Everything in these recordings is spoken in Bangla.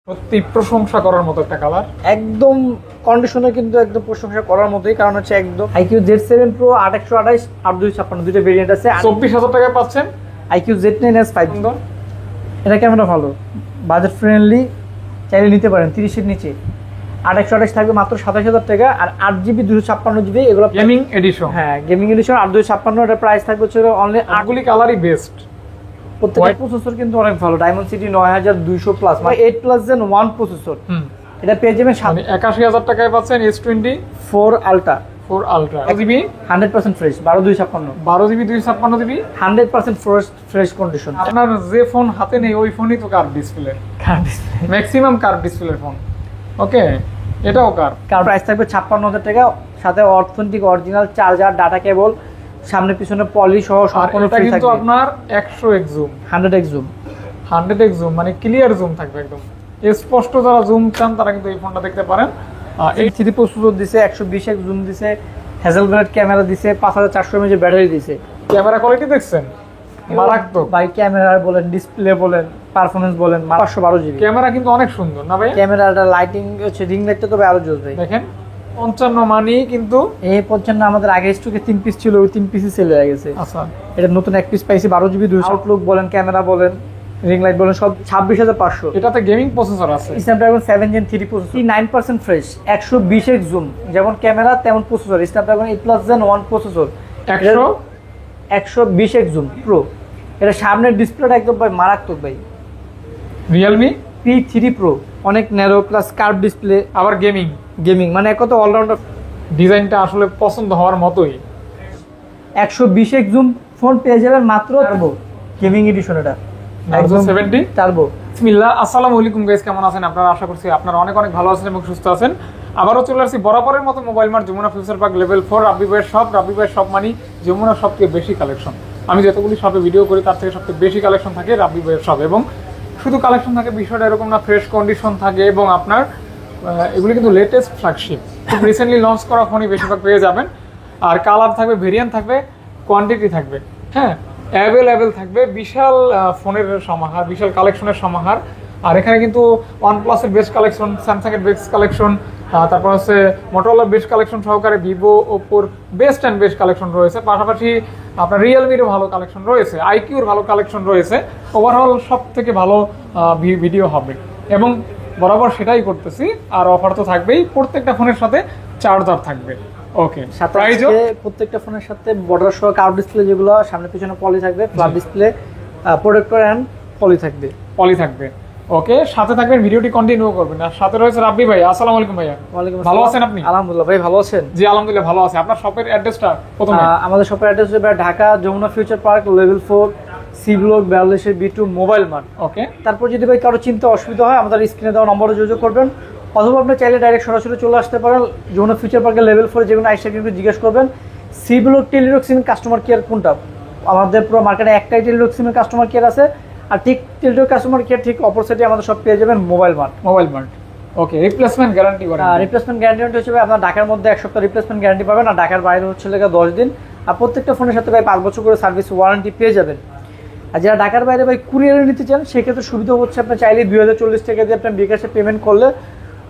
সত্যি প্রশংসা করার মতো একটা কালার। একদম কন্ডিশনে কিন্তু একদম প্রশংসা করার মতোই, কারণ হচ্ছে একদম আইকিউ Z7 Pro 828 আর 256 দুটো ভেরিয়েন্ট আছে। 24,000 টাকায় পাচ্ছেন আইকিউ Z9s 5। এটা ক্যামেরা ভালো, বাজেট ফ্রেন্ডলি, চাইলে নিতে পারেন 30 এর নিচে। 828 থাকবে মাত্র 27,000 টাকা, আর 8GB 256GB এগুলো গেমিং এডিশন। হ্যাঁ, গেমিং এডিশন 856, এর প্রাইস থাকবে হচ্ছে অনলি আগুলি কালারই বেস্ট। প্রত্যেকটা প্রসেসর কিন্তু অনেক ভালো, ডায়মন্ড সিটি 9200 প্লাস, মানে 8 Gen 1 প্রসেসর। এটা পেয়ে যাবেন 81,000 টাকায় পাচ্ছেন S24 Ultra 4 Ultra GB 100% fresh, 12/256 12GB 256GB 100% fresh condition. আপনার যে ফোন হাতে নেই ওই ফোনই তো কার্ভ ডিসপ্লে, ম্যাক্সিমাম কার্ভ ডিসপ্লের ফোন। ওকে, এটাও কার প্রাইস থাকবে 56,000 টাকা, সাথে অথেন্টিক অরিজিনাল চার্জার, ডাটা কেবল, সামনে পিছনে পলি সহ সম্পূর্ণ ফ্রি থাকবে। কিন্তু আপনার 100x zoom 100x zoom 100x zoom মানে ক্লিয়ার জুম থাকবে একদম স্পষ্ট। যারা জুম চান তারা কিন্তু এই ফোনটা দেখতে পারেন। এই 3 প্রসেসর দিছে, 120x জুম দিছে, হ্যাজেলব্লাড ক্যামেরা দিছে, 5400 mAh ব্যাটারি দিছে। ক্যামেরা কোয়ালিটি দেখছেন মারাত্মক ভাই, ক্যামেরা বলেন, ডিসপ্লে বলেন, পারফরম্যান্স বলেন, 512GB ক্যামেরা কিন্তু অনেক সুন্দর না ভাই? ক্যামেরাটা লাইটিং হচ্ছে, রিং লাইটটা তবে আরো জোস ভাই। দেখেন 55 মানি কিন্তু এই 55 আমাদের আগে স্টকে 3 পিস ছিল, ওই 3 পিসই সেল হয়ে গেছে। আচ্ছা, এটা নতুন 1 পিস পাইছি 12GB 200। আউটলুক বলেন, ক্যামেরা বলেন, রিং লাইট বলেন, সব 26,500। এটাতে গেমিং প্রসেসর আছে, Snapdragon 7 Gen 3 processor, 9% fresh, 120x zoom, যেমন ক্যামেরা তেমন processor, Snapdragon 8 Gen 1 processor, 120x zoom pro. এটা সামনের ডিসপ্লেটা একদম ভাই মারাত্মক ভাই। Realme P3 Pro অনেক ন্যারো প্লাস কার্ভ ডিসপ্লে, আবার গেমিং মানে এক কথা অলরাউন্ডার। ডিজাইনটা আসলে পছন্দ হওয়ার মতোই। 120x জুম ফোন পেয়ে যাবেন মাত্র টার্বো গেমিং এডিশন, এটা একদম 70 টার্বো। বিসমিল্লাহ, আসসালামু আলাইকুম গাইস, কেমন আছেন আপনারা? আশা করছি আপনারা অনেক অনেক ভালো আছেন এবং সুস্থ আছেন। আবারও চলে আসছি বরাবরের মতো mobile mart Jamuna future park level 4 Rabbi ভাইয়ের শপ। রাব্বি ভাইয়ের শপ মানে যমুনার সবচেয়ে বেশি কালেকশন। আমি যতগুলি শপে ভিডিও করি তার থেকে সবচেয়ে বেশি কালেকশন থাকে রাব্বি ভাইয়ের শপ। এবং শুধু কালেকশন থাকে বিষয়টা এরকম না, ফ্রেশ কন্ডিশন থাকে এবং আপনার এগুলি কিন্তু লেটেস্ট ফ্ল্যাগশিপ, খুব রিসেন্টলি লঞ্চ করা ফোনই বেশিরভাগ পেয়ে যাবেন। আর কালার থাকবে, ভেরিয়েন্ট থাকবে, কোয়ান্টিটি থাকবে, হ্যাঁ অ্যাভেলেবেল থাকবে। বিশাল ফোনের সমাহার, বিশাল কালেকশনের সমাহার। আর এখানে কিন্তু ওয়ানপ্লাসের বেস্ট কালেকশন, স্যামসাংয়ের বেস্ট কালেকশন, তারপর হচ্ছে মোটরোলার বেস্ট কালেকশন সহকারে ভিভো, ওপ্পোর বেস্ট অ্যান্ড বেস্ট কালেকশন রয়েছে। পাশাপাশি আপনার রিয়েলমিরও ভালো কালেকশন রয়েছে, আইকিউর ভালো কালেকশন রয়েছে। ওভারঅল সব থেকে ভালো ভিডিও হবে এবং বরাবর সেটাই করতেছি। আর অফার তো থাকবেই, প্রত্যেকটা ফোনের সাথে চার্জার থাকবে। ওকে, প্রাইসও প্রত্যেকটা ফোনের সাথে বর্ডার সহ কার্ভ ডিসপ্লে, যেগুলো সামনে পিছনে পলি থাকবে, ফ্ল্যাট ডিসপ্লে, প্রোটেক্টর এন্ড পলি থাকবে। ওকে, সাথে থাকবেন, ভিডিওটি কন্টিনিউ করবেন। আর সাথে রয়েছে রাব্বি ভাই। আসসালামু আলাইকুম ভাইয়া। ওয়ালাইকুম আসসালাম। ভালো আছেন আপনি? আলহামদুলিল্লাহ ভাই, ভালো আছেন? জি আলহামদুলিল্লাহ ভালো আছি। আপনার শপের অ্যাড্রেসটা প্রথমে? আমাদের শপের অ্যাড্রেস হচ্ছে Dhaka Jamuna future park level 4 C block 42 B2 mobile mart. Okay, তারপর যদি ভাই কারো চিন্তা অসুবিধা হয় আমাদের স্ক্রিনে দেওয়া নম্বরে যোগাযোগ করবেন, অথবা আপনি চাইলে ডাইরেক্ট সরাসরি চলে আসতে পারেন যমুনা ফিউচার পার্কের লেভেল 4 যেগুলো আইসা কিন্তু জিজ্ঞেস করবেন C block Teletalk customer care কোনটা। আমাদের পুরো মার্কেটে একটাই টেলিটক কাস্টমার কেয়ার আছে, আর ঠিক টেলিটক কাস্টমার কেয়ার ঠিক অপর সাইডে আমাদের সব পেয়ে যাবেন মোবাইল মার্ট। ওকে, রিপ্লেসমেন্ট গ্যারান্টি রিপ্লেসমেন্ট গ্যারান্টি হচ্ছে আপনার ঢাকার মধ্যে 1 সপ্তাহ রিপ্লেসমেন্ট গ্যারান্টি পাবেন, আর ঢাকার বাইরে হচ্ছে 10 দিন। আর প্রত্যেকটা ফোনের সাথে ভাই 5 বছর করে সার্ভিস ওয়ারেন্টি পেয়ে যাবেন। আর যারা ঢাকার বাইরে ভাই কুরিয়ারে নিতে চান সেক্ষেত্রে সুবিধা হচ্ছে আপনার চাইলে 2040 টাকা দিয়ে আপনার বিকাশে পেমেন্ট করলে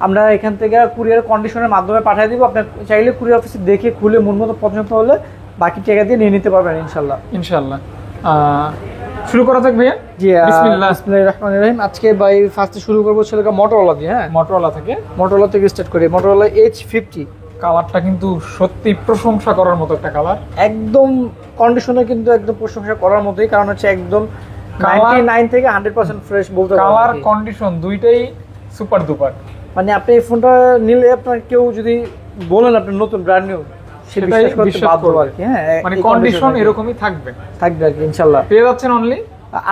আমরা এখান থেকে কুরিয়ার কন্ডিশনের মাধ্যমে পাঠিয়ে দিব। আপনার চাইলে কুরিয়ার অফিসে দেখে খুলে মন মতো পছন্দ হলে বাকি টাকা দিয়ে নিয়ে নিতে পারবেন ইনশাল্লাহ। শুরু করা যাক ভাইয়া। জি বিসমিল্লাহির রহমানির রহিম। আজকে ভাই ফার্স্টে শুরু করবো ছিল মোটরোলা দিয়ে। হ্যাঁ, মোটরোলা থেকে স্টার্ট করি। মোটরোলা H50 কালারটা কিন্তু সত্যি প্রশংসা করার মতো একটা কালার, একদম কন্ডিশনে কিন্তু একদম প্রশংসা করার মতোই, কারণ হচ্ছে একদম 99 থেকে 100% ফ্রেশ বলতে পারেন। কালার কন্ডিশন দুইটাই সুপার ডুপার। মানে আপনি এই ফোনটা নিলে আপনার কেউ যদি বলেন আপনি নতুন ব্র্যান্ড নিউ, সেটাই বিশ্বাস করতে আর কি। হ্যাঁ, মানে কন্ডিশন এরকমই থাকবে আর কি ইনশাআল্লাহ। পেয়ে যাচ্ছেন অনলি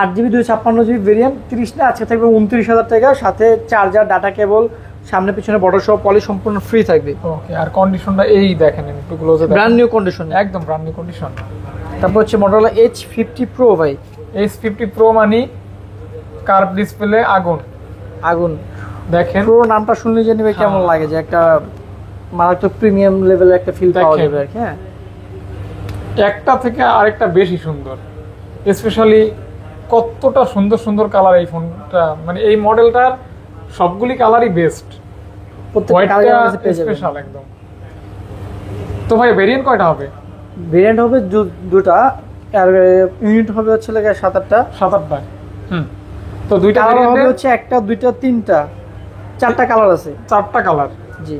8GB 256GB ভেরিয়েন্ট 30 না, আজকে থাকবে 29,000 টাকা, সাথে চার্জার, ডাটা কেবল, সামনে পিছনে বর্ডার সহ পলি সম্পূর্ণ ফ্রি থাকবে। ওকে, আর কন্ডিশনটা এই দেখেন একটু ক্লোজে দেখেন, ব্র্যান্ড নিউ কন্ডিশন, একদম ব্র্যান্ড নিউ কন্ডিশন। তারপর হচ্ছে Motorola H50 Pro ভাই। H50 Pro মানে কার্ভ ডিসপ্লে, আগুন দেখেন। পুরো নামটা শুনলে জানি ভাই কেমন লাগে, যে একটা মারাত্মক প্রিমিয়াম লেভেলের একটা ফিল পাওয়া যাবে আর কি। হ্যাঁ, একটা থেকে আরেকটা বেশি সুন্দর, স্পেশালি কতটা সুন্দর সুন্দর কালার এই ফোনটা, মানে এই মডেলটার সবগুলি কালারই বেস্ট, প্রত্যেকটা কালার পেয়ে যাবেন। স্পেশাল একদম। তো ভাই ভেরিয়েন্ট কয়টা হবে? ভেরিয়েন্ট হবে দুটা, আর ইউনিট হবে হচ্ছে লাগে 7-8টা। 7-8টা। তো দুইটা কালার ভেরিয়েন্টে হবে হচ্ছে একটা, দুইটা, তিনটা, 4টা কালার আছে। 4টা কালার। জি।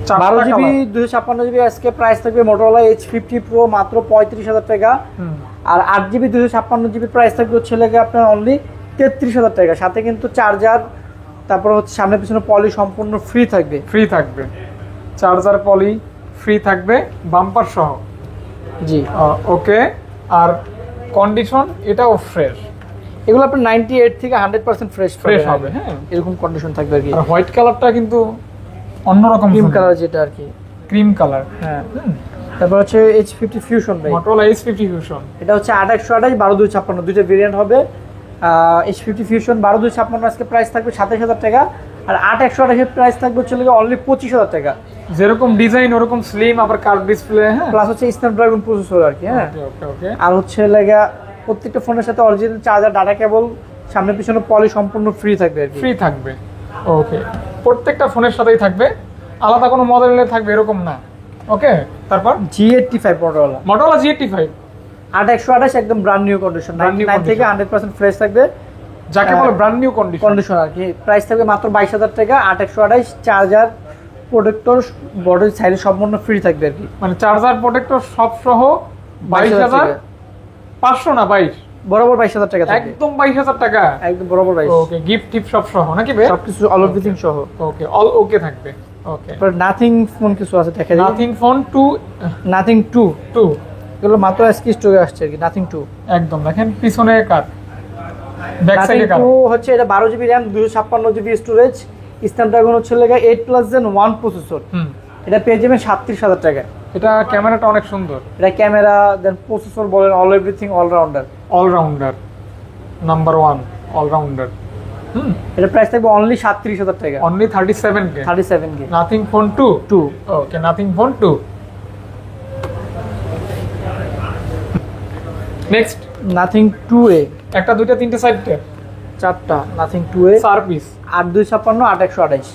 4টা 12GB কালার। 256GB আজকে প্রাইস থাকবে Motorola H50 Pro মাত্র 35,000 টাকা। আর 8GB 256GB প্রাইস থাকবে হচ্ছে লাগে আপনার অনলি 33,000 টাকা। সাথে কিন্তু চার্জার, তারপর হচ্ছে সামনে পিছনে পলি সম্পূর্ণ ফ্রি থাকবে। ফ্রি থাকবে, চার্জার পলি ফ্রি থাকবে, বাম্পার সহ। জি। ওকে। আর কন্ডিশন এটাও ফ্রেশ, এগুলো আপনার 98 থেকে 100% ফ্রেশ ফ্রেশ হবে। হ্যাঁ, এরকম কন্ডিশন থাকবে আর কি। আর হোয়াইট কালারটা কিন্তু অন্যরকম, ক্রিম কালার যেটা আর কি। Cream colour. হ্যাঁ। তারপর হচ্ছে H50 Fusion ভাই। Motorola H50 Fusion। এটা হচ্ছে 8/128 12/256 দুইটা ভেরিয়েন্ট হবে। H50 Fusion 12/256 আজকে প্রাইস থাকবে 27,000 টাকা। আর 8/128 এর প্রাইস থাকবে হচ্ছে অনলি 25,000 টাকা। যেরকম ডিজাইন ওরকম স্লিম, আবার কার্ভ ডিসপ্লে। হ্যাঁ, প্লাস হচ্ছে স্ন্যাপড্রাগন প্রসেসর আর কি। হ্যাঁ, ওকে ওকে। আর হচ্ছে লাগা প্রত্যেকটা ফোনের সাথে অরিজিনাল চার্জার, ডাটা কেবল, সামনে পিছনে পলি সম্পূর্ণ ফ্রি থাকবে আর কি। ফ্রি থাকবে। ওকে, প্রত্যেকটা ফোনের সাথেই থাকবে, আলাদা কোনো মডেলে থাকবে এরকম না। ওকে, তারপর G85 Motorola G85 8/128 একদম brand new condition, Brand new 99 থেকে 100% ফ্রেশ থাকবে যাকে বলে ব্র্যান্ড নিউ কন্ডিশন আর কি। প্রাইস থাকবে মাত্র 22,000 টাকা। 8/128 চার্জার, প্রোটেক্টর, বডি সাইড সম্পূর্ণ ফ্রি থাকবে আর কি। মানে চার্জার প্রোটেক্টর সব সহ 22,500 না 22, বরাবর 22,000 টাকা থাকবে। একদম 22,000 টাকা। একদম বরাবর 22। ওকে, গিফট টিপ সব সহ নাকি ভাই? সবকিছু অল এভরিথিং সহ। ওকে, অল ওকে থাকবে। ওকে, তারপর নাথিং ফোন কিছু আছে দেখা যায়। নাথিং ফোন 2 নাথিং 2 2 এগুলো মাত্র আজকে স্টকে আসছে আর কি। নাথিং 2 একদম দেখেন পিছনে কার, ব্যাক নাথিং সাইডে কার। 2 হচ্ছে এটা 12GB RAM 256GB storage, Snapdragon হচ্ছে লাগা 8 + Gen 1 প্রসেসর। এটা পেয়ে যাবেন 37,000 টাকা। এটা ক্যামেরাটা অনেক সুন্দর। এটা ক্যামেরা, দেন প্রসেসর বলেন, all everything allrounder. Allrounder, number 1 allrounder. এটা প্রাইস থাকবে অনলি 37,000 টাকা। Only 37K। 37K। Nothing phone 2 2 okay, nothing phone 2। Next nothing 2A একটা দুইটা তিনটে সাইডে 4টা নাথিং 2A 4 পিস। 8/256 8/128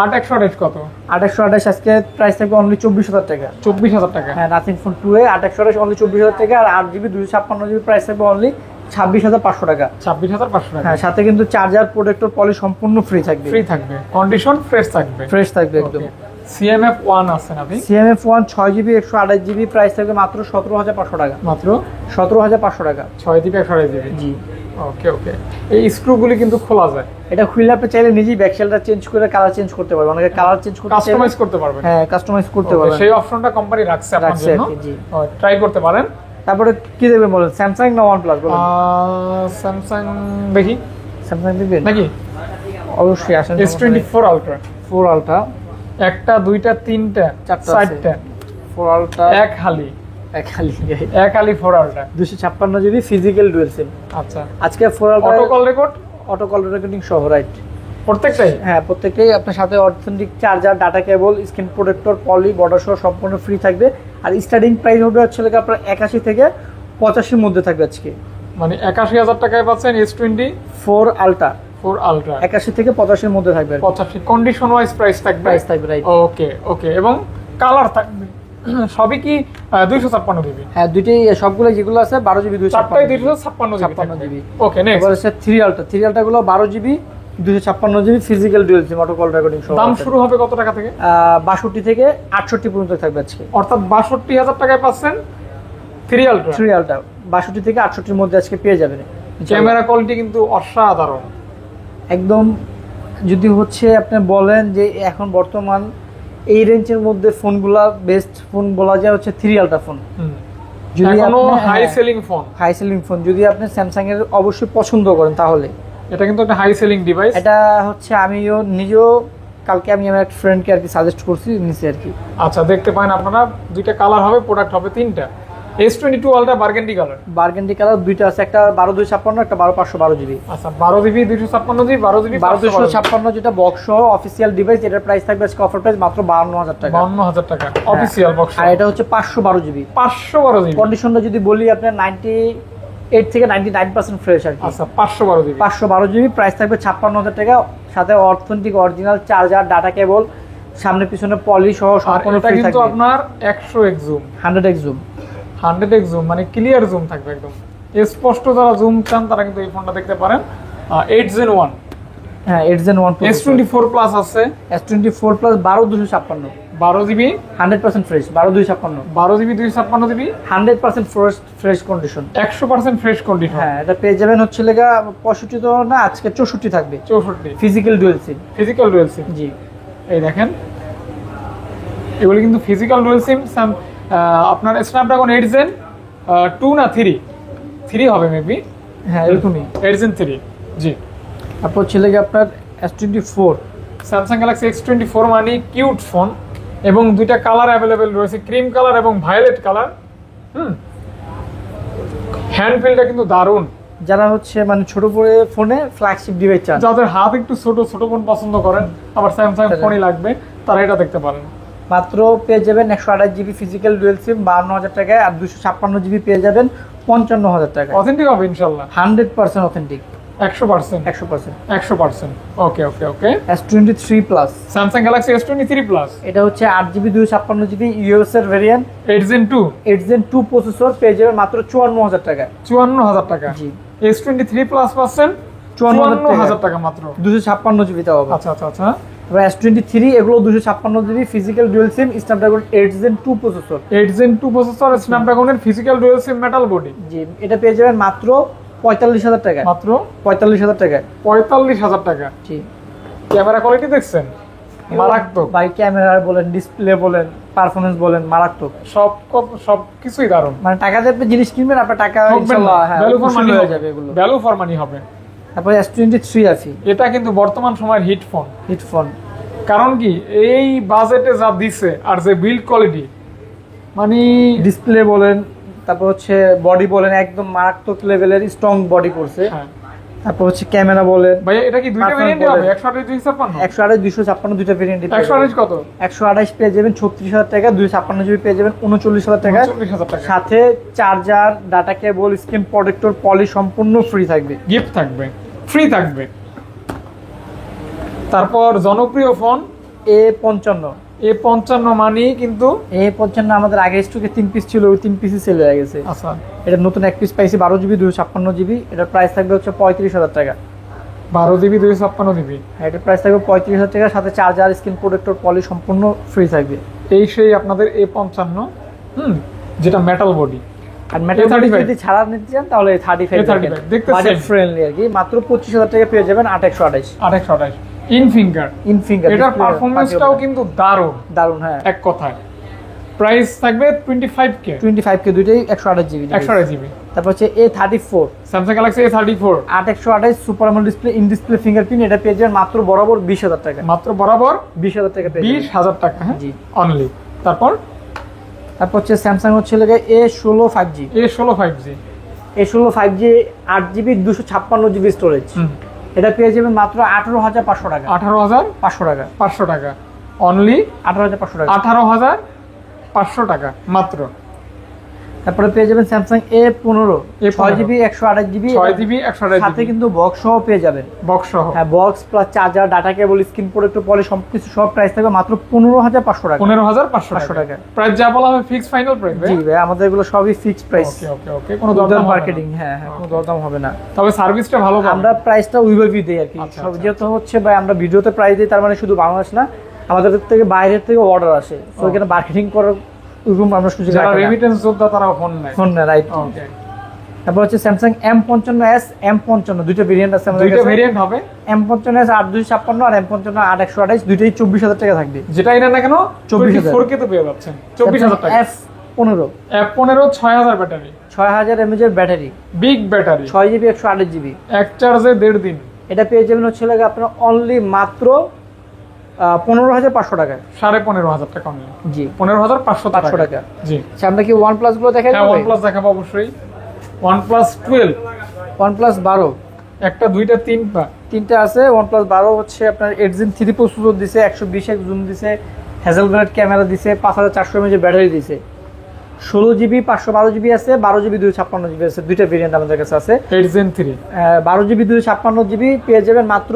8/128 কত? 8/128 আজকে প্রাইস থাকবে অনলি 24,000 টাকা। 24,000 টাকা। হ্যাঁ, নাথিং ফোন 2A 8/128 অনলি 24,000 টাকা। আর 8GB 256GB প্রাইস থাকবে অনলি 26,500 টাকা। 26,500 টাকা। হ্যাঁ, সাথে কিন্তু চার্জার, প্রোটেক্টর, পলি সম্পূর্ণ ফ্রি থাকবে। ফ্রি থাকবে, কন্ডিশন ফ্রেশ থাকবে। ফ্রেশ থাকবে একদম। CMF 1 আছে নাকি? CMF1 6GB 128GB প্রাইস থাকবে মাত্র 17,500 টাকা। মাত্র 17,500 টাকা। 6 থেকে 128 জিবি। জি। ওকে ওকে, এই স্ক্রুগুলি কিন্তু খোলা যায়। এটা খুললে আপনি চাইলে নিজেই ব্যাকশেলটা চেঞ্জ করে কালার চেঞ্জ করতে পারবেন। অনেকে কালার চেঞ্জ করতে চাইলে কাস্টমাইজ করতে পারবেন। হ্যাঁ, কাস্টমাইজ করতে পারবেন। সেই অপশনটা কোম্পানি রাখছে আপনার রাখছে জন্য, আর কি, জি। ট্রাই করতে পারেন। তারপরে কি দেখবেন বলেন, স্যামসাং না OnePlus বলেন? স্যামসাং দেখি স্যামসাং দেখবেন নাকি? অবশ্যই আসেন। S24 Ultra 4 আলট্রা একটা দুইটা তিনটা চারটা আছে। 4টা 4 আলট্রা এক হালি এক খালি এক হালি 4 Ultra 256GB ফিজিক্যাল ডুয়াল সিম। আচ্ছা, আজকে 4 ultra auto call record auto call recording সহ, রাইট? প্রত্যেকটাই। হ্যাঁ, প্রত্যেকটাই আপনার সাথে authentic charger, data cable, screen protector, poly, border সহ সম্পূর্ণ ফ্রি থাকবে। আর স্টার্টিং প্রাইস হবে হচ্ছে আপনার 81 থেকে 85 মধ্যে থাকবে আজকে। মানে 81,000 টাকায় পাচ্ছেন S24 আলট্রা 4 Ultra 81 থেকে 85 মধ্যে থাকবে। 85 কন্ডিশন ওয়াইজ প্রাইস থাকবে। প্রাইস থাকবে, রাইট? ওকে ওকে, এবং কালার থাকবে সবই কি 256 জিবি? হ্যাঁ, দুইটাই, সবগুলো যেগুলো আছে 12GB 4টাই 256 জিবি। ওকে, নেক্সট এবার হচ্ছে 3 আলট্রা 3 আলট্রা গুলো 12GB 256GB ফিজিক্যাল ডুয়াল সিম, অটো কল রেকর্ডিং সহ। দাম শুরু হবে কত টাকা থেকে? 62 থেকে 68 পর্যন্ত থাকবে আজকে। অর্থাৎ 62,000 টাকায় পাচ্ছেন 3 Ultra। 3 আলট্রা 62 থেকে 68 মধ্যে আজকে পেয়ে যাবেন। ক্যামেরা কোয়ালিটি কিন্তু অসাধারণ একদম। যদি হচ্ছে আপনি বলেন যে এখন বর্তমান এই রেঞ্জের মধ্যে ফোনগুলা বেস্ট ফোন বলা যায় হচ্ছে 3 আলট্রা ফোন। যদি এখনো আপনি high selling phone, high selling phone যদি আপনি স্যামসাং এর অবশ্যই পছন্দ করেন তাহলে এটা কিন্তু একটা হাই সেলিং ডিভাইস। এটা হচ্ছে আমিও নিজেও কালকে আমি আমার একটা ফ্রেন্ডকে আর কি সাজেস্ট করছি, নিচে আর কি। আচ্ছা, দেখতে পারেন আপনারা, দুইটা কালার হবে, প্রোডাক্ট হবে তিনটা। S22 Ultra burgundy colour. Burgundy colour দুইটা আছে, একটা 12/256 একটা 12/512GB। আচ্ছা, 12GB 256GB 12GB 12/256 যেটা বক্স সহ অফিসিয়াল ডিভাইস, এটার প্রাইস থাকবে আজকে অফার প্রাইস মাত্র 52,000 টাকা। 52,000 টাকা অফিসিয়াল বক্স। আর এটা হচ্ছে 512GB। 512GB কন্ডিশনটা যদি বলি আপনার 8 থেকে 99% ফ্রেশ আর কি। আচ্ছা 512 জিবি 512 জিবি, প্রাইস থাকবে 56,000 টাকা, সাথে অথেন্টিক অরিজিনাল চার্জার, ডাটা কেবল, সামনে পিছনে পলি সহ আর সম্পূর্ণ এটা ফ্রি কিন্তু থাকবে। আপনার 100x zoom 100x zoom 100x zoom মানে ক্লিয়ার জুম থাকবে একদম স্পষ্ট। যারা জুম চান তারা কিন্তু এই ফোনটা দেখতে পারেন। 8 Gen 1 হ্যাঁ 8 Gen 1 S24 প্লাস আছে, S24 plus 12256 12 GB 100% fresh 12256 12 GB 256 GB 100% fresh condition. 100% fresh condition. হ্যাঁ এটা পেয়ে যাবেন হচ্ছে লেগা 65 তো না, আজকে 64 থাকবে, 64 ফিজিক্যাল ডুয়াল সিম। ফিজিক্যাল ডুয়াল সিম। জি এই দেখেন এগুলি কিন্তু ফিজিক্যাল ডুয়াল সিম। আপনার স্ন্যাপড্রাগন 8 Gen 2 না 3 হবে মেবি, হ্যাঁ এরকমই। 8 Gen 3 জি। তারপর হচ্ছে লেগে আপনার S24 স্যামসাং গ্যালাক্সি X24 মানে কিউট ফোন এবং দুইটা কালার অ্যাভেলেবেল রয়েছে, ক্রিম কালার এবং ভায়োলেট কালার। হ্যান্ড ফিলটা কিন্তু দারুণ। যারা হচ্ছে মানে ছোট করে ফোনে ফ্ল্যাগশিপ ডিভাইস চান, যাদের হাত একটু ছোট ছোট ফোন পছন্দ করেন আবার স্যামসাং ফোনই লাগবে তারা এটা দেখতে পারেন। মাত্র পেয়ে যাবেন 128 জিবি ফিজিক্যাল ডুয়াল সিম 52,000 টাকায়, আর 256 জিবি পেয়ে যাবেন 55,000 টাকা। অথেন্টিক হবে ইনশাআল্লাহ 100% অথেন্টিক 100%। 100%। ওকে ওকে ওকে। S23 plus Samsung Galaxy S23 plus, এটা হচ্ছে 8 জিবি 256 জিবি ইউএস এর ভেরিয়েন্ট, 8 Gen 2 8 Gen 2 প্রসেসর পেয়ে যাবেন মাত্র 54,000 টাকা। 54,000 টাকা। জি S23 প্লাস পাচ্ছেন 54,000 টাকা মাত্র। 256 জিবি তাও হবে। আচ্ছা আচ্ছা আচ্ছা। এবার S23 এগুলো 256 GB physical dual sim, Snapdragon 8 Gen 2 processor. 8 Gen 2 processor, স্ন্যাপড্রাগনের physical dual sim metal body. জি এটা পেয়ে যাবেন মাত্র 45,000 টাকা। মাত্র 45,000 টাকায়। 45,000 টাকা। জি ক্যামেরা কোয়ালিটি দেখছেন মারাত্মক, ভাই ক্যামেরা বলেন, ডিসপ্লে বলেন, পারফরম্যান্স বলেন, মারাত্মক। সব কিছুই দারুণ। মানে টাকা দিয়ে আপনি জিনিস কিনবেন, আপনার টাকা ইনশাআল্লাহ হ্যাঁ ভ্যালু ফর মানি হয়ে যাবে এগুলো। ভ্যালু ফর মানি হবে। তারপরে S23 আছে, এটা কিন্তু বর্তমান সময়ের হিট ফোন। হিটফোন। কারণ কি এই বাজেটে যা দিছে আর যে বিল্ড কোয়ালিটি মানে ডিসপ্লে বলেন, তারপর হচ্ছে বডি বলেন, একদম মারাত্মক লেভেলের স্ট্রং বডি করছে। হ্যাঁ। তারপর হচ্ছে ক্যামেরা বলেন, ভাই এটা কি দুইটা Performance ভেরিয়েন্ট হবে? বলেন। 128 256 128 256 দুইটা ভেরিয়েন্ট। 128 কত? 128 পেয়ে যাবেন 36,000 টাকা, 256 জিবি পেয়ে যাবেন 39,000 টাকা, 39,000 টাকা। সাথে charger, data cable, screen protector, poly সম্পূর্ণ ফ্রি থাকবে। গিফট থাকবে, ফ্রি থাকবে। তারপর জনপ্রিয় ফোন A55। A55 মানেই কিন্তু A55 আমাদের আগে স্টকে 3 পিস ছিল, ওই 3 পিসই সেল হয়ে গেছে। আচ্ছা এটা নতুন 1 পিস পাইছি 12 জিবি 256 জিবি, এটার প্রাইস থাকবে হচ্ছে 35,000 টাকা। 12 জিবি 256 জিবি। হ্যাঁ, এটার প্রাইস থাকবে 35,000 টাকা, সাথে চার্জার, স্ক্রিন প্রোটেক্টর, পলি সম্পূর্ণ ফ্রি থাকবে। এই সেই আপনাদের A55 যেটা মেটাল বডি। আর মেটাল A35 যদি ছাড়া নিতে চান তাহলে 35 A35 দেখতে বাজেট same। ফ্রেন্ডলি আর কি, মাত্র 25,000 টাকা পেয়ে যাবেন 828 828 ইন ফিঙ্গার। In finger. এটার পারফরম্যান্সটাও কিন্তু দারুণ দারুণ হ্যাঁ। এক কথায়। প্রাইস থাকবে 25K 25K দুইটাই 128 জিবি। 128 জিবি। তারপর হচ্ছে A34 Samsung Galaxy A34 828 super AMOLED display, in display fingerprint, এটা পেয়ে যাবেন মাত্র বরাবর 20,000 টাকা। মাত্র বরাবর 20,000 টাকা পেয়ে যাবেন। 20,000 টাকা। হ্যাঁ জি। অনলি। তারপর তারপর হচ্ছে স্যামসাং হচ্ছে লাগে A16 5G। A16 5G। A16 5G 8 GB 256 GB storage, এটা পেয়ে যাবেন মাত্র 18,500 টাকা। 18,500 টাকা। 500 টাকা অনলি। 18,500 টাকা। 18,500 টাকা মাত্র। তারপরে পেয়ে যাবেন Samsung A15 6 GB 128 GB, 6 GB 128 সাথে জিবি কিন্তু বক্স সহ পেয়ে যাবেন। বক্স সহ। হ্যাঁ box plus charger, data cable, screen protector, poly সবকিছু সব প্রাইস থাকবে মাত্র 15,500 টাকা। 15,500 টাকা। প্রাইস যা বলা হবে ফিক্স ফাইনাল প্রাইস। জি ভাই, আমাদের এগুলো সবই ফিক্সড প্রাইস। ওকে ওকে ওকে, কোনো দরদাম মার্কেটিং হ্যাঁ হ্যাঁ, কোনো দরদাম হবে না। তবে সার্ভিসটা ভালো পাবেন। আমরা প্রাইসটা ওইভাবেই দেই আর কি। আচ্ছা, সব আচ্ছা। যেহেতু হচ্ছে ভাই আমরা ভিডিওতে প্রাইস দিই, তার মানে শুধু বাংলাদেশ না, আমাদের থেকে বাইরের থেকে অর্ডার আসে, তো এখানে মার্কেটিং করার ওরকম আমরা সুযোগ যারা রাখি না। রেমিটেন্স যোদ্ধা তারা ফোন নেয়। ফোন না, রাইট। ওকে। তারপর হচ্ছে স্যামসাং M55s M55 দুটো ভেরিয়েন্ট আছে আমাদের দুইটা কাছে। ভেরিয়েন্ট হবে। M55s 8256 আর M55 828, দুইটাই 24,000 টাকা থাকবে। যেটাই না কেন 24,000 24K তো পেয়ে যাচ্ছেন 24,000 টাকা। F15 F15 6000 ব্যাটারি, 6000 mAh এর battery, big battery, 6 GB 128 GB, এক চার্জে 1.5 দিন। এটা পেয়ে যাবেন হচ্ছে লাগে আপনার অনলি মাত্র 15,500 টাকায়। 15,500 টাকা অনলি। জি 15,500 500 টাকা। জি। আচ্ছা, আমরা কি OnePlus গুলো দেখাই হ্যাঁ দেব? OnePlus দেখাবো অবশ্যই। OnePlus 12 OnePlus 12 একটা দুইটা তিনটা তিনটা আছে। OnePlus 12 হচ্ছে আপনার 8 Gen 3 প্রসেসর দিছে, 120x জুম দিছে, হ্যাজেলব্লাড ক্যামেরা দিছে, 5400 mAh ব্যাটারি দিছে, 16GB 512GB আছে, 12GB 256GB আছে, দুইটা ভেরিয়েন্ট আমাদের কাছে আছে। 8 Gen 3 12GB 256GB পেয়ে যাবেন মাত্র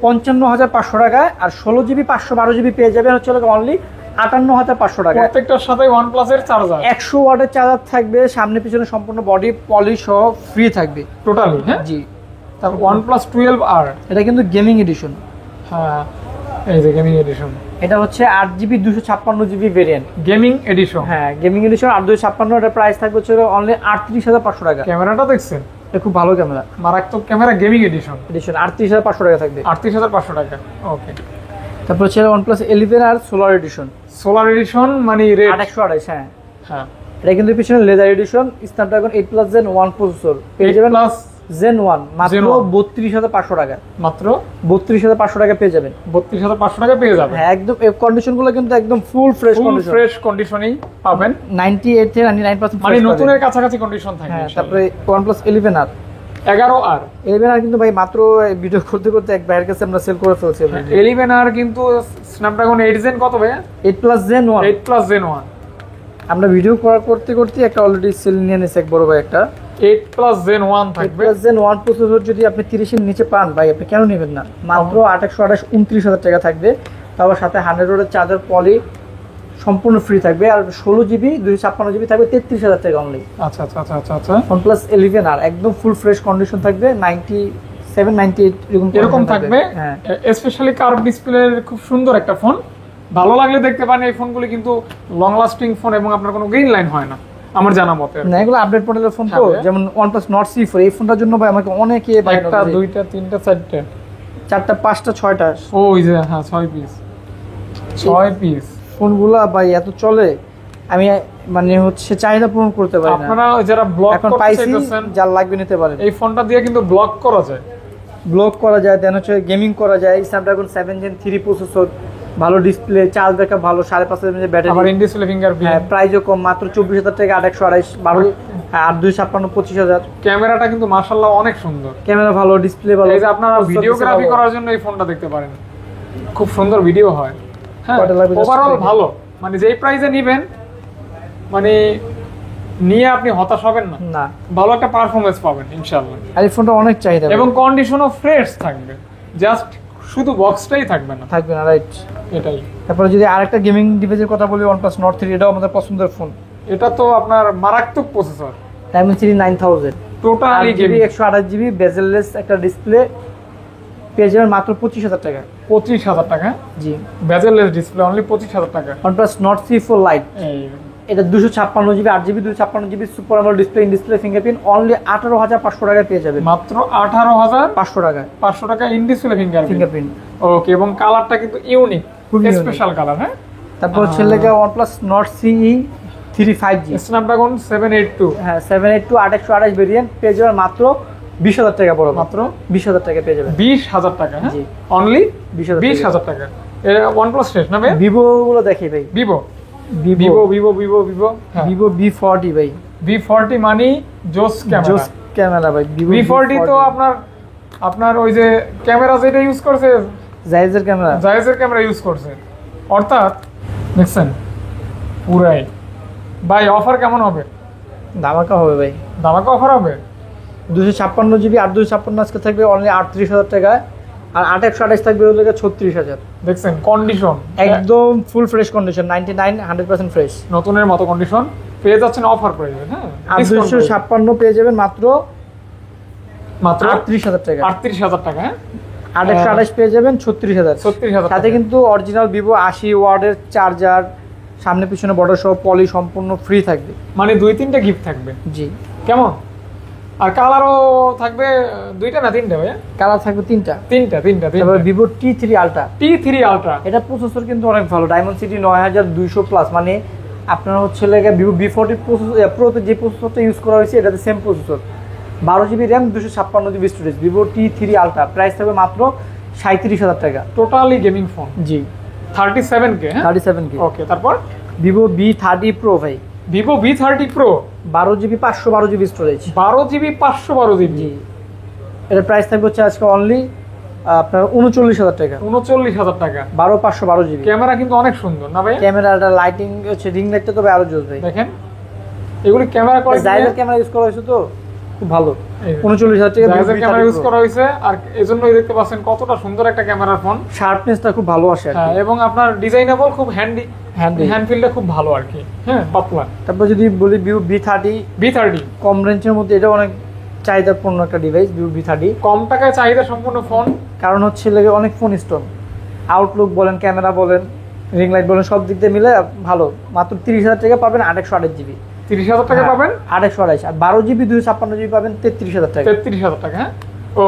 55,500 টাকায়, আর 16GB 512GB পেয়ে যাবেন হচ্ছে অনলি 58,500 টাকায়। প্রত্যেকটার সাথে OnePlus এর চার্জার 100 ওয়াটের চার্জার থাকবে, সামনে পিছনে সম্পূর্ণ বডি পলিশ সহ ফ্রি থাকবে টোটালি। হ্যাঁ, জি। তারপর OnePlus 12R, এটা কিন্তু গেমিং এডিশন। হ্যাঁ এই যে গেমিং এডিশন, এটা হচ্ছে 8GB 256GB variant, gaming addition. হ্যাঁ গেমিং এডিশন 8/256, এর প্রাইস থাকবে হচ্ছে অনলি 38,500 টাকা। ক্যামেরাটা দেখছেন, এটা খুব ভালো ক্যামেরা, মারাত্মক ক্যামেরা, গেমিং এডিশন 38,500 টাকা থাকবে। 38,500 টাকা। ওকে, তারপর হচ্ছে OnePlus 11 আর সোলার এডিশন, সোলার এডিশন মানে রেড। 828। হ্যাঁ, হ্যাঁ, এটা কিন্তু পিছনে leather addition, Snapdragon 8+ Gen 1 processor পেয়ে যাবেন, প্লাস Gen 1 মাত্র Gen 1 32,500 টাকা। মাত্র 32,500 টাকা পেয়ে যাবেন। 32,500 টাকা পেয়ে যাবেন। হ্যাঁ, একদম কন্ডিশন গুলো কিন্তু একদম full fresh full condition, fresh কন্ডিশনেই পাবেন, 98 থেকে 99% মানে নতুনের কাছাকাছি কন্ডিশন থাকবে। হ্যাঁ, তারপরে OnePlus 11R 11R 11R কিন্তু ভাই মাত্র ভিডিও করতে করতে এক ভাইয়ের কাছে আমরা সেল করে ফেলছি। 11R কিন্তু স্ন্যাপড্রাগন 8 Gen কত ভাই? 8+ Gen 1। 8+ Gen 1 আমরা ভিডিও করতে করতে একটা অলরেডি সেল নিয়ে নিয়েছে এক বড় ভাই, একটা 8+ Gen 1 থাকবে। 8+ Gen 1 প্রসেসর যদি আপনি 30 এর নিচে পান ভাই, আপনি কেন নেবেন না? মাত্র 2828 29,000 টাকা থাকবে, তারপর সাথে 100 ওয়াটের চার্জার পলি সম্পূর্ণ ফ্রি থাকবে, আর 16GB 256GB থাকবে 33,000 টাকা অনলি। আচ্ছা আচ্ছা আচ্ছা আচ্ছা আচ্ছা, OnePlus 11R একদম ফুল ফ্রেশ কন্ডিশন থাকবে, 97 98 এরকম থাকবে। হ্যাঁ, স্পেশালি কার্ভ ডিসপ্লের খুব সুন্দর একটা ফোন, ভালো লাগলে দেখতে পারেন। এই ফোনগুলি কিন্তু লং লাস্টিং ফোন এবং আপনার কোনো গ্রিন লাইন হয় না আমার জানা মতে। না, এগুলো আপডেট মডেলের ফোন তো, হ্যাঁ। যেমন OnePlus Nord C4 এই ফোনটার জন্য ভাই আমাকে অনেকে একটা দুইটা তিনটা চারটা 4টা 5টা 6টা ওই যে, হ্যাঁ 6 পিস 6 পিস ফোনগুলা ভাই এত চলে, আমি মানে হচ্ছে চাহিদা পূরণ করতে পারি না। আপনারা যারা ব্লগ এখন করতে পাইছি, চাইতেছেন যার লাগবে নিতে পারেন। এই ফোনটা দিয়ে কিন্তু ব্লগ করা যায়, ব্লগ করা যায়, দেন হচ্ছে গেমিং করা যায়। স্ন্যাপড্রাগন 7 Gen 3 প্রসেসর, ভালো ডিসপ্লে, চার্জ ব্যাকআপ ভালো, 5.5 mAh আবার ব্যাটারি, ইন ডিসপ্লে ফিঙ্গারপ্রিন্ট। হ্যাঁ প্রাইসও কম, মাত্র 24,000 টাকা, 828 12 8256 25,000। ক্যামেরাটা কিন্তু মাশাআল্লাহ অনেক সুন্দর, ক্যামেরা ভালো, ডিসপ্লে ভালো। এই যে আপনারা ভিডিওগ্রাফি করার জন্য এই ফোনটা দেখতে পারেন, খুব সুন্দর ভিডিও হয়। হ্যাঁ, কয়টা লাগবে just ওভারঅল দেখে। ভালো, মানে যেই প্রাইসে নেবেন মানে নিয়ে আপনি হতাশ হবেন না, না, ভালো একটা পারফরম্যান্স পাবেন ইনশাআল্লাহ। আর এই ফোনটা অনেক চাহিদা এবং কন্ডিশনও ফ্রেশ থাকবে, জাস্ট শুধু বক্সটাই থাকবে না, থাকবে না, রাইট। এটাই। তারপরে যদি আরেকটা গেমিং ডিভাইসের কথা বলি, OnePlus Nord 3, এটাও আমাদের পছন্দের ফোন। এটা তো আপনার মারাত্মক processor, Dimensity 9000, totally 8GB 128GB bezel-less একটা ডিসপ্লে পেয়ে যাবেন মাত্র 25,000 টাকা। 25,000 টাকা। জি, বেজেললেস ডিসপ্লে অনলি 25,000 টাকা। OnePlus Nord C4 Lite, এই এটা 256GB 8GB 256GB super AMOLED display, in display fingerprint, only 18,500 টাকায় পেয়ে যাবেন। মাত্র 18,500 টাকায় 500 টাকা ইন ডিসপ্লে ফিঙ্গারপ্রিন্ট। ফিঙ্গারপ্রিন্ট, ওকে, এবং কালারটা কিন্তু ইউনিক, খুব unique। Special colour. হ্যাঁ, তারপর হচ্ছে লেগে OnePlus Nord CE 3 5G, Snapdragon 782 হ্যাঁ 782 828 ভেরিয়েন্ট পেয়ে যাবেন মাত্র 20,000 টাকা, বড় মাত্র 20,000 টাকা পেয়ে যাবেন। 20,000 টাকা। হ্যাঁ, জি। অনলি 20,000 20,000 টাকা। OnePlus শেষ না ভাই? ভিভো গুলো দেখি ভাই, Vivo Vivo Vivo Vivo Vivo হ্যাঁ, ভিভো V40 ভাই, V40 মানে জোস ক্যামেরা। জোস ক্যামেরা ভাই, ভিভো V40 তো আপনার ওই যে ক্যামেরা যেটা ইউজ করছে, জায়েজের ক্যামেরা, জায়েজের ক্যামেরা ইউজ করছে, অর্থাৎ দেখছেন পুরাই। ভাই অফার কেমন হবে? ধামাকা হবে ভাই। ধামাকা অফার হবে। 256GB 8/256 আজকে থাকবে অনলি 38,000 টাকায়, আর 828 থাকবে হলো 36,000। দেখছেন কন্ডিশন একদম ফুল ফ্রেশ কন্ডিশন, 99 100% ফ্রেশ। নতুনের মতো কন্ডিশন পেয়ে যাচ্ছেন অফার প্রাইসে। হ্যাঁ, 856 পেয়ে যাবেন মাত্র মাত্র 38,000 টাকা। 38,000 টাকা। হ্যাঁ, 828 পেয়ে যাবেন 36,000। 36,000 সাথে কিন্তু অরিজিনাল ভিভো 80 ওয়াটের চার্জার, সামনে পিছনে বর্ডার সহ পলি সম্পূর্ণ ফ্রি থাকবে। মানে 2-3টা গিফট থাকবে। জি, কেমন? আর কালারও থাকবে 2টা না 3টা ভাই? কালার থাকবে 3টা। তারপর Vivo T3 ultra. T3 ultra, এটা প্রসেসর কিন্তু অনেক ভালো, Dimensity 9200 প্লাস, মানে আপনার হচ্ছে লেগে ভিভো V40 প্রসেসর প্রোতে যে প্রসেসরটা ইউজ করা হয়েছে এটাতে same processor, 12GB RAM 256GB storage, Vivo T3 ultra, price থাকবে মাত্র 37,000 টাকা। Totally gaming phone. জি, 37K। হ্যাঁ, 37K। ওকে, তারপর ভিভো V30 Pro ভাই, Vivo V30 Pro, 12GB 512GB storage, 12GB 512GB। জি, এটার প্রাইস থাকবে হচ্ছে আজকে অনলি আপনার 39,000 টাকা। 39,000 টাকা। 12/512GB। ক্যামেরা কিন্তু অনেক সুন্দর না ভাই? ক্যামেরাটা লাইটিং হচ্ছে, রিং লাইটটা তবে আরো জোস ভাই। দেখেন এগুলি ক্যামেরা কোয়ালিটি জাইজের ক্যামেরা ইউজ করা হয়েছে তো খুব ভালো। এই 39,000 টাকা জাইজের ক্যামেরা ইউজ করা হয়েছে, আর এজন্যই দেখতে পাচ্ছেন কতটা সুন্দর একটা ক্যামেরার ফোন। শার্পনেসটা খুব ভালো আসে আর কি। হ্যাঁ, এবং আপনার ডিজাইনেবল, খুব হ্যান্ডি, Handy। হ্যান্ডফিলটা খুব ভালো আর কি। হ্যাঁ, পাতলা। তারপর যদি বলি ভিভো V30 কম রেঞ্জের মধ্যে, এটা অনেক চাহিদাপূর্ণ একটা ডিভাইস ভিভো V30। কম টাকায় চাহিদা সম্পূর্ণ ফোন। কারণ হচ্ছে লাগে অনেক ফোন স্টক, আউটলুক বলেন, ক্যামেরা বলেন, রিং লাইট বলেন, সব দিক দিয়ে মিলে ভালো। মাত্র 30,000 টাকা পাবেন 828 জিবি। 30,000 টাকা পাবেন 828, আর 12 জিবি 256 জিবি পাবেন 33,000 টাকা। 33,000 টাকা। হ্যাঁ,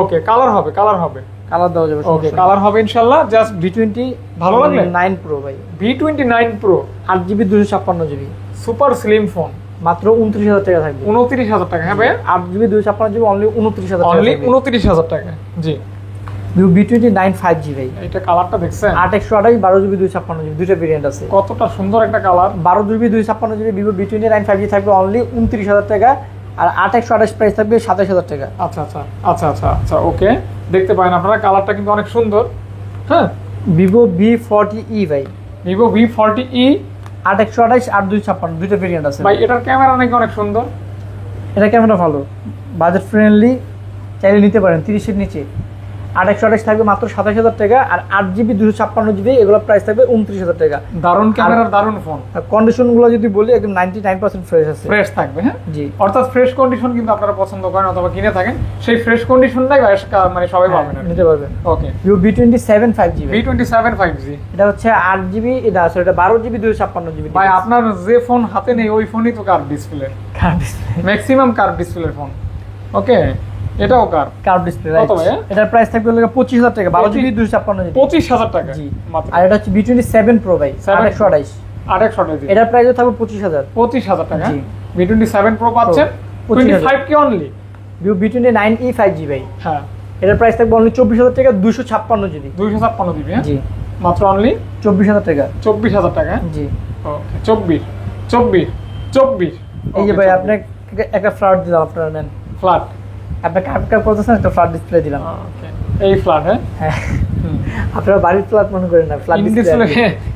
ওকে, কালার হবে, কালার হবে, কালার দেওয়া যাবে। ওকে, কালার হবে ইনশাআল্লাহ। জাস্ট V20 ভালো লাগলে 9 প্রো ভাই, V29 Pro 8 GB 256 GB, super slim phone, মাত্র 29,000 টাকা থাকবে। 29,000 টাকা। হ্যাঁ ভাই, 8 জিবি 256 জিবি অনলি 29,000 টাকা। অনলি 29,000 টাকা। জি, ভিভো V29 5G ভাই, এটা কালারটা দেখছেন? 8/128, 12 জিবি 256 জিবি, দুইটা ভেরিয়েন্ট আছে। কতটা সুন্দর একটা colour. 12 GB 256 GB Vivo V29 5G থাকবে অনলি 29,000 টাকা, আর 8/128 প্রাইস থাকবে 27,000 টাকা। আচ্ছা আচ্ছা আচ্ছা আচ্ছা আচ্ছা, ওকে, দেখতে পারেন আপনারা কালারটা কিন্তু অনেক সুন্দর। হ্যাঁ, ভিভো V40e ভাই, ভিভো V40e 8/128, 8/256, দুইটা ভেরিয়েন্ট আছে ভাই। এটার ক্যামেরা নাকি অনেক সুন্দর। এটা ক্যামেরা ভালো, বাজেট ফ্রেন্ডলি, চাইলে নিতে পারেন 30-এর নিচে। 8/128 থাকবে মাত্র 27,000 টাকা, আর 8 জিবি 256 জিবি এগুলো প্রাইস থাকবে 29,000 টাকা। দারুণ ক্যামেরার দারুণ ফোন। আর কন্ডিশনগুলো যদি বলি একদম 99% ফ্রেশ আছে। ফ্রেশ থাকবে। হ্যাঁ জি, অর্থাৎ ফ্রেশ কন্ডিশন কিন্তু আপনারা পছন্দ করেন অথবা কিনে থাকেন, সেই ফ্রেশ কন্ডিশনটাই মানে সবাই পাবেন আর কি। নিতে পারবেন। ওকে, ভিভো V27 5G ভাই, V27 5G। এটা হচ্ছে 8 জিবি, এটা আসলে এটা 12 জিবি 256 জিবি ভাই আপনার যে ফোন হাতে নেই ওই ফোনই তো কার্ভ ডিসপ্লে, ম্যাক্সিমাম কার্ভ ডিসপ্লের ফোন। ওকে, এটাও কার্ভ। Curve display. কত ভাই? এটার প্রাইস থাকবে 25,000 টাকা, 12 জিবি 256 জিবি, 25,000 টাকা জি। মাত্র। আর এটা হচ্ছে V27 Pro ভাই, 8/128, 8/128 এটার প্রাইসও থাকবে 25,000। 25,000 টাকা। জি। V27 Pro পাচ্ছেন 25K only. Vivo V29e 5G ভাই, হ্যাঁ, এটার প্রাইস থাকবে অনলি 24,000 টাকা, 256 জিবি। 256 জিবি। হ্যাঁ, জি, মাত্র অনলি 24,000 টাকা। 24,000 টাকা। জি, ওকে, 24। এই যে ভাই আপনি একটা ফ্ল্যাট দিলাম, আপনারা নেন। ফ্ল্যাট। আপনি কার্ভ করতেছেন, একটা ফ্ল্যাট ডিসপ্লে দিলাম। ওকে, এই ফ্ল্যাট। হ্যাঁ, হ্যাঁ, আপনারা বাড়ির ফ্ল্যাট মনে করেন না, ফ্ল্যাট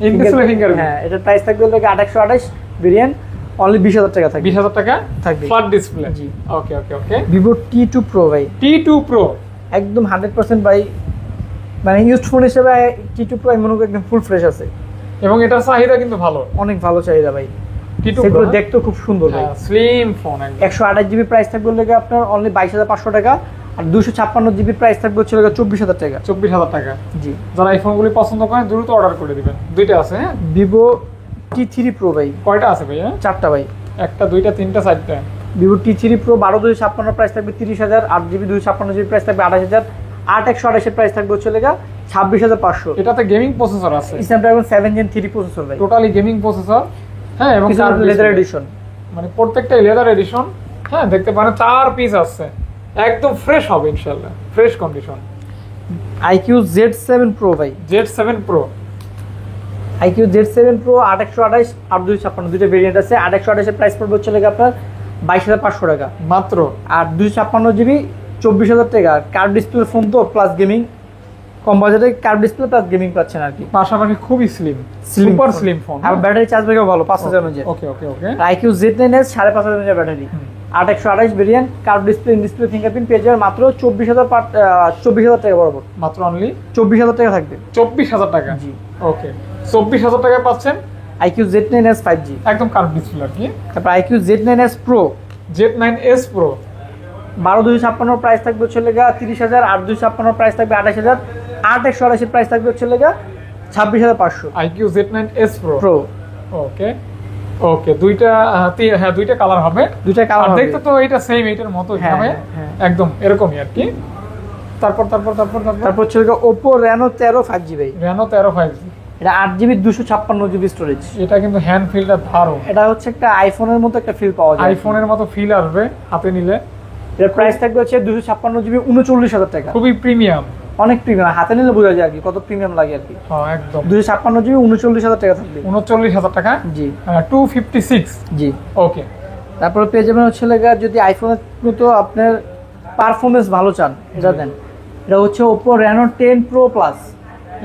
ইনডিসপ্লে ফিঙ্গার। হ্যাঁ, এটা প্রাইস থাকবে 8/128 ভেরিয়েন্ট, অনলি 20,000 টাকা থাকবে। 20,000 টাকা থাকবে। Flat display. জি। Okay okay okay. Vivo T2 Pro ভাই, T2 Pro একদম 100% ভাই, মানে ইউজড ফোন হিসেবে T2 Pro আমি মনে করি একদম ফুল ফ্রেশ আছে, এবং এটার চাহিদা কিন্তু ভালো। অনেক ভালো চাহিদা ভাই। T2 সেগুলো Pro দেখতেও খুব সুন্দর ভাই। স্লিম ফোন একদম। 128 জিবি প্রাইস থাকবে লেগে আপনার অনলি 22,500 টাকা, আর 256 জিবি প্রাইস থাকবে হচ্ছে 24,000 টাকা। 24,000 টাকা। জি, যারা এই ফোনগুলি পছন্দ করেন দ্রুত অর্ডার করে দিবেন। দুইটা আছে। হ্যাঁ, ভিভো T3 Pro ভাই, কয়টা আছে ভাই? 4টা ভাই। একটা, দুইটা, তিনটা, চারটা। ভিভো T3 Pro 12/256 প্রাইস থাকবে 30,000, 8 জিবি 256 জিবি প্রাইস থাকবে 28,000, 8/128 এর প্রাইস থাকবে হচ্ছে 26,500। এটাতে গেমিং প্রসেসর আছে, স্ন্যাপড্রাগন 7 Gen 3 প্রসেসর ভাই, টোটালি গেমিং প্রসেসর। হ্যাঁ, এবং লেদার এডিশন, মানে প্রত্যেকটাই লেদার এডিশন। হ্যাঁ, দেখতে পারেন 4 পিস আছে, একদম ফ্রেশ হবে ইনশাআল্লাহ, fresh condition. IQ Z7 Pro ভাই, Z7 Pro IQ Z7 Pro 8/128, 8/256 দুইটা ভেরিয়েন্ট আছে। 8/128 এর প্রাইস পড়বে হচ্ছে আপনার 22,500 টাকা মাত্র, আর 256 জিবি 24,000 টাকা। কার্ভ ডিসপ্লে ফোন তো প্লাস গেমিং, কম বাজেটে কার্ভ ডিসপ্লে প্লাস গেমিং পাচ্ছেন আর কি। পাশাপাশি খুবই স্লিম, সুপার স্লিম ফোন। আর ব্যাটারি চার্জ ব্যাকআপ ভালো, 5000 mAh। Okay okay okay. IQ Z9s 5,500 mAh battery, 8/128 variant, curve display, in display fingerprint পেয়ে যাবেন মাত্র 24,000 টাকা বরাবর। মাত্র অনলি 24,000 টাকা থাকবে। 24,000 টাকা। জি, ওকে, 24,000 টাকায় পাচ্ছেন IQ Z9s 5G। একদম কার্ভ ডিসপ্লে আর কি। তারপর IQ Z9s Pro Z9s Pro 12/256 price থাকবে হচ্ছে 30,000, 8/256 প্রাইস থাকবে 28,000, 8/128 প্রাইস থাকবে হচ্ছে 26,500 IQ Z9s Pro। Pro। ওকে ওকে, দুইটা হ্যাঁ, দুইটা কালার হবে। দুইটা কালার আর হবে। দেখতে তো এটা সেম, এটার মতো হ্যাঁ, হবে হ্যাঁ। একদম এরকমই আর কি। তারপর তারপর তারপর তারপর তারপর হচ্ছে Oppo Reno 13 5G ভাই, Reno 13 5G। এটা 8 জিবি 256 জিবি স্টোরেজ। এটা কিন্তু হ্যান্ড ফিলটা দারুণ, এটা হচ্ছে একটা আইফোনের মতো একটা ফিল পাওয়া যায়, আইফোনের মতো ফিল আসবে হাতে নিলে। এর প্রাইস থাকবে হচ্ছে 256 জিবি 39,000 টাকা। খুবই প্রিমিয়াম। অনেক প্রিমিয়াম, হাতে নিলে বোঝা যায় আর কি কত প্রিমিয়াম লাগে আর কি। হ্যাঁ, একদম 256 জিবি 39,000 টাকা থাকবে। 39,000 টাকা। জি 256। জি। ওকে, তারপরে পেয়ে যাবেন হচ্ছে যদি আইফোনের মতো আপনার পারফরমেন্স ভালো চান, এটা দেন। এটা হচ্ছে Oppo Reno 10 Pro Plus,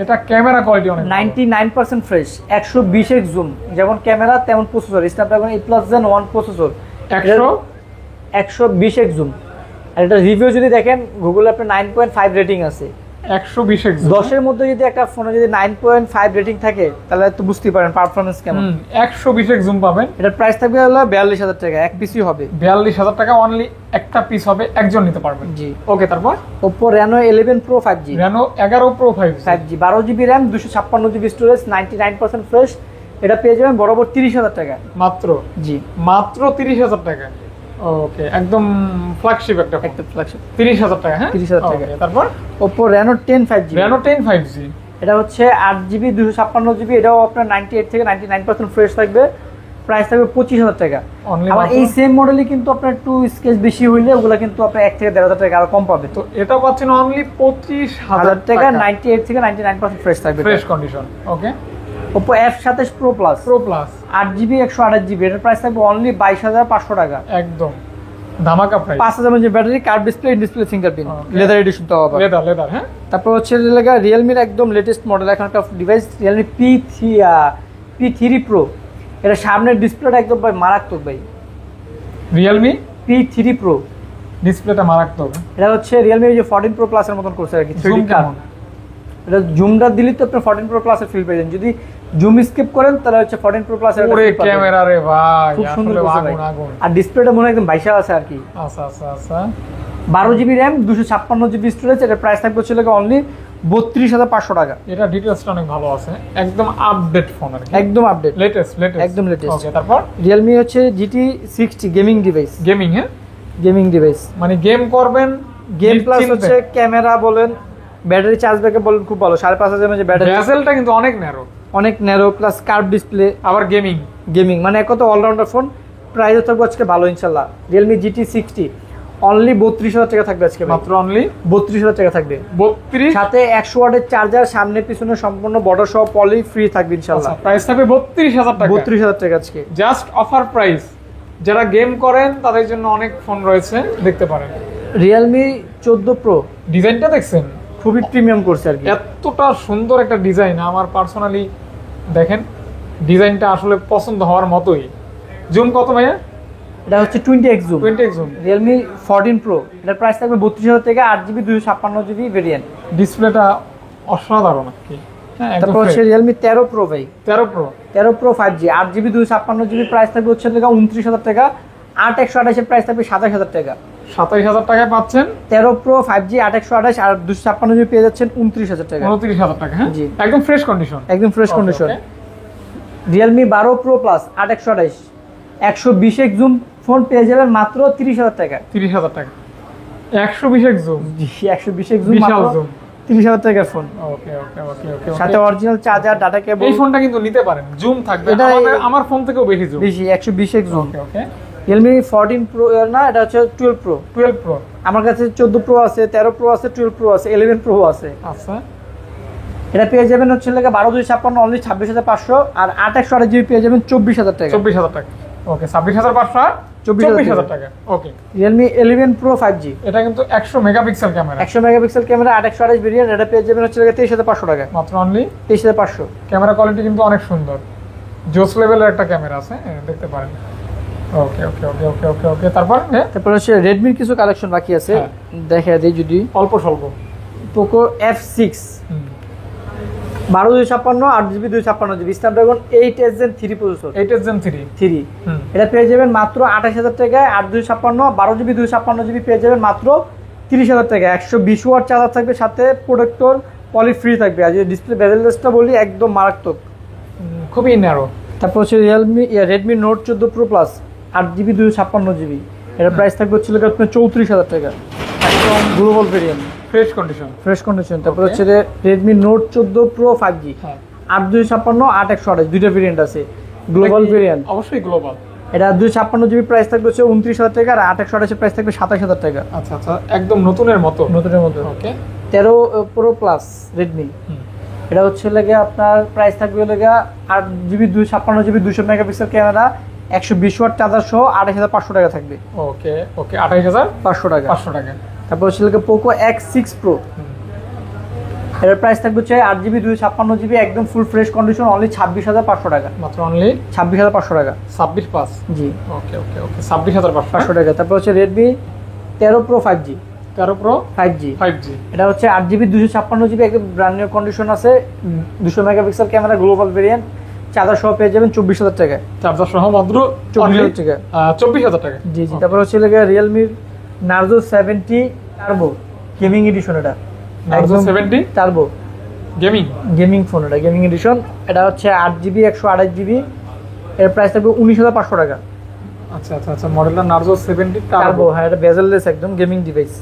এটা ক্যামেরা কোয়ালিটি অনেক 99% ফ্রেশ, 120x জুম, যেমন ক্যামেরা তেমন processor, Snapdragon 8+ Gen 1 processor, 120x zoom. আর এটা রিভিউ যদি দেখেন গুগলে আপনার 9.5 রেটিং আছে। 120x 10 এর মধ্যে যদি একটা ফোনে যদি 9.5 রেটিং থাকে তাহলে তো বুঝতেই পারেন পারফরম্যান্স কেমন। 120x জুম পাবেন। এটার প্রাইস থাকবে হলো 42000 টাকা, এক পিসই হবে। 42000 টাকা অনলি, একটা পিস হবে, একজন নিতে পারবেন। জি ওকে, তারপর Oppo Reno 11 Pro 5G, Reno 11 Pro 5G 12GB RAM 256GB storage, 99% fresh. এটা পেয়ে যাবেন বরাবর 30000 টাকা মাত্র। জি মাত্র 30000 টাকা। ওকে, একদম ফ্ল্যাগশিপ একটা ফোন। একটা ফ্ল্যাগশিপ 30000 টাকা। হ্যাঁ, 30000 টাকা। ওকে, তারপর Oppo Reno 10 5G, Reno 10 5G এটা হচ্ছে 8GB 256GB, এটাও আপনার 98 থেকে 99% ফ্রেশ থাকবে। প্রাইস থাকবে 25000 টাকা। অনলি আবার এই সেম মডেলই কিন্তু আপনার একটু স্কেচ বেশি হইলে ওগুলা কিন্তু আপনার 1 থেকে 1.5,000 টাকা আরো কম পাবে। তো এটা পাচ্ছেন অনলি 25000 টাকা, 98 থেকে 99% ফ্রেশ থাকবে, ফ্রেশ কন্ডিশন। ওকে, Oppo F27 Pro Plus Pro Plus 8GB 128GB, এটার প্রাইস থাকবে অনলি 22500 টাকা। একদম ধামাকা price. 5000 mAh battery, curve display, display fingerprint, Okay. Leather addition তো আবার। লেদার। হ্যাঁ, তারপর হচ্ছে লাগা Realme এর একদম লেটেস্ট মডেল এখনকার ডিভাইস Realme P3 Pro। এটা সামনের ডিসপ্লেটা একদম ভাই মারাত্মক ভাই। Realme P3 Pro ডিসপ্লেটা মারাত্মক। এটা হচ্ছে Realme যে 14 Pro Plus এর মতন করছে আর কি, 3D জুম কার্ভ। কেমন? এটা জুমটা দিলে তো আপনি 14 Pro Plus এর ফিল পেয়ে যাবেন। যদি জুম স্কিপ করেন তাহলে হচ্ছে 14 Pro Plus এর ওরে ক্যামেরা রে ভাই, খুব সুন্দর আসলে করছে ভাই। আগুন। আর ডিসপ্লেটা মনে হয় একদম বাইশা আছে আর কি। আচ্ছা। 12GB RAM 256GB স্টোরেজ, এটার প্রাইস থাকবে হচ্ছে অনলি 32500 টাকা। এটা ডিটেইলসটা অনেক ভালো আছে, একদম আপডেট ফোন আর কি, একদম আপডেট, লেটেস্ট একদম লেটেস্ট। ওকে, তারপর Realme হচ্ছে GT60 গেমিং ডিভাইস, গেমিং। হ্যাঁ, গেমিং ডিভাইস মানে গেম করবেন, গেম প্লাস হচ্ছে ক্যামেরা বলেন, ব্যাটারি চার্জ ব্যাকআপ বলেন খুব ভালো। 5500 mAh ব্যাটারি, বেজেলটা কিন্তু অনেক ন্যারো, অনেক ন্যারো, প্লাস কার্ভ ডিসপ্লে, আবার গেমিং মানে এক কথা অলরাউন্ডার ফোন। প্রাইস থাকবে আজকে ভালো ইনশাআল্লাহ। Realme GT60 অনলি 32000 টাকা থাকবে আজকে, মাত্র অনলি 32000 টাকা থাকবে। 32। সাথে 100 ওয়াটের চার্জার, সামনে পিছনে সম্পূর্ণ বর্ডার সহ পলি ফ্রি থাকবে ইনশাআল্লাহ। প্রাইস থাকবে 32000 টাকা। 32000 টাকা আজকে জাস্ট অফার প্রাইস। যারা গেম করেন তাদের জন্য অনেক ফোন রয়েছে, দেখতে পারেন। Realme 14 Pro ডিজাইনটা দেখছেন, খুবই প্রিমিয়াম করছে আর কি। এতটা সুন্দর একটা ডিজাইন, আমার পার্সোনালি দেখেন ডিজাইনটা আসলে পছন্দ হওয়ার মতোই। জুম কত ভাইয়া? এটা হচ্ছে 20x zoom. 20x zoom. Realme 14 Pro, এটার প্রাইস থাকবে 32000 টাকা, 8GB 256GB ভেরিয়েন্ট। ডিসপ্লেটা অসাধারণ আর কি। হ্যাঁ, একদম তারপর হচ্ছে Realme 13 Pro ভাই, 13 Pro 5G 8GB 256GB, price থাকবে হচ্ছে 29000 টাকা। 8128 এর প্রাইস থাকবে 27000 টাকা। 27000 টাকায় পাচ্ছেন 13 Pro 5G 8128 আর 256GB পেয়ে যাচ্ছেন 29000 টাকা। 29000 টাকা। হ্যাঁ, জি। একদম ফ্রেশ কন্ডিশন, একদম fresh condition. Realme 12 Pro Plus 8128 120x zoom phone পেয়ে যাবেন মাত্র 30000 টাকা। 30000 টাকা 120x জুম। জি, 120x জুম বিশাল মাত্র জুম। 30000 টাকার ফোন। ওকে। সাথে অরিজিনাল চার্জার, ডাটা কেবল। এই ফোনটা কিন্তু নিতে পারেন, জুম থাকবে, এটা আমার ফোন থেকেও বেশি জুম। বেশি 120x জুম। ওকে। Realme 14 Pro না, এটা হচ্ছে 12 Pro। 12 Pro আমার কাছে 14 Pro আছে, 13 Pro আছে, 12 Pro আছে, 11 Pro আছে। আচ্ছা। এটা পেয়ে যাবেন হচ্ছে 12256 অনলি 26500, আর 8128GB পেয়ে যাবেন 24000 টাকা। 24000 টাকা। ওকে, 26500 আর 24000 টাকা। ওকে। Realme 11 Pro 5G, এটা কিন্তু 100 megapixel camera, 100 megapixel camera, 8128 variant. এটা পেয়ে যাবেন হচ্ছে 23500 টাকা, মাত্র অনলি 23500। ক্যামেরা কোয়ালিটি কিন্তু অনেক সুন্দর, জোস লেভেলের একটা ক্যামেরা আছে, দেখতে পারেন। ওকে। তারপর তারপর হচ্ছে Redmi কিছু কালেকশন বাকি আছে, হ্যাঁ। দেখা দেই যদি। অল্প স্বল্প। Poco F6 12256 8GB 256GB, Snapdragon 8 Gen 3 processor, 8 Gen 3। এটা পেয়ে যাবেন মাত্র 28000 টাকায়। 8256 12GB 256GB পেয়ে যাবেন মাত্র 30000 টাকা। 120 ওয়াট চার্জার থাকবে, সাথে প্রোটেক্টর পলি ফ্রি থাকবে। আর যদি ডিসপ্লে বেজেলটা বলি একদম মারাত্মক, খুবই ন্যারো। তারপর হচ্ছে Redmi Note 14 Pro Plus 8GB 256GB, এটার প্রাইস থাকবে হচ্ছে আপনার 34000 টাকা, একদম গ্লোবাল ভেরিয়েন্ট, ফ্রেশ কন্ডিশন। তারপর হচ্ছে Redmi Note 14 Pro 5G 8256 8128 দুইটা ভেরিয়েন্ট আছে, গ্লোবাল ভেরিয়েন্ট। অবশ্যই গ্লোবাল। এটা 256GB প্রাইস থাকবে হচ্ছে 29000 টাকা, আর 8128 প্রাইস থাকবে 27000 টাকা। আচ্ছা, একদম নতুনের মতো। ওকে। 13 Pro Plus Redmi, এটা হচ্ছে আপনার প্রাইস থাকবে 8GB 256GB 200 megapixel camera, 120 watt charger সহ 28500 টাকা থাকবে। ওকে 28500 টাকা। টাকা। তারপর হচ্ছে Poco X6 Pro এর প্রাইস থাকবে হচ্ছে 8GB 256GB একদম ফুল ফ্রেশ কন্ডিশন অনলি 26,500 টাকা। মাত্র অনলি 26,500 টাকা। 26,500। জি ওকে ওকে ওকে 26,500 টাকা। তারপর হচ্ছে Redmi 13 Pro 5G। 13 Pro 5G 5G এটা হচ্ছে 8GB 256GB একদম ব্র্যান্ড নিউ কন্ডিশন আছে, 200 megapixel camera, global variant, charger সহ পেয়ে যাবেন 24,000 টাকায়। চার্জার সহ মাত্র 24,000 টাকা। 24,000 টাকা। জি জি। তারপর হচ্ছে Realme Narzo 70 Turbo gaming addition. এটা Narzo 70 Turbo গেমিং ফোন, এটা গেমিং এডিশন। এটা হচ্ছে 8GB 128GB, এর প্রাইস থাকবে 19,500 টাকা। আচ্ছা আচ্ছা আচ্ছা মডেলটা Narzo 70 টার্বো, হ্যাঁ এটা বেজেললেস একদম গেমিং ডিভাইস।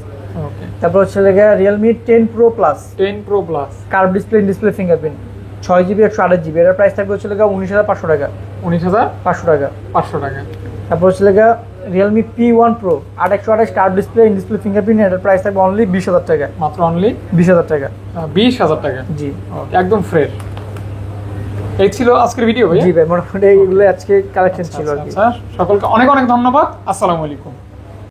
ওকে। তারপর হচ্ছে Realme 10 Pro Plus 10 Pro Plus curve display fingerprint 6GB 128GB, এর প্রাইস থাকবে হচ্ছে 19,500 টাকা। 19,500 টাকা। 500 টাকা। তারপর হচ্ছে Realme P1 Pro 8/128 curve display fingerprint, এর প্রাইস থাকবে অনলি 20,000 টাকা। মাত্র অনলি 20,000 টাকা। 20,000 টাকা। জি ওকে একদম ফ্রেশ। এই ছিল আজকের ভিডিও ভাই। জি ভাই, মোটামুটি এইগুলো আজকে কালেকশন ছিল আর কি। আচ্ছা সকলকে অনেক অনেক ধন্যবাদ। আসসালামু আলাইকুম।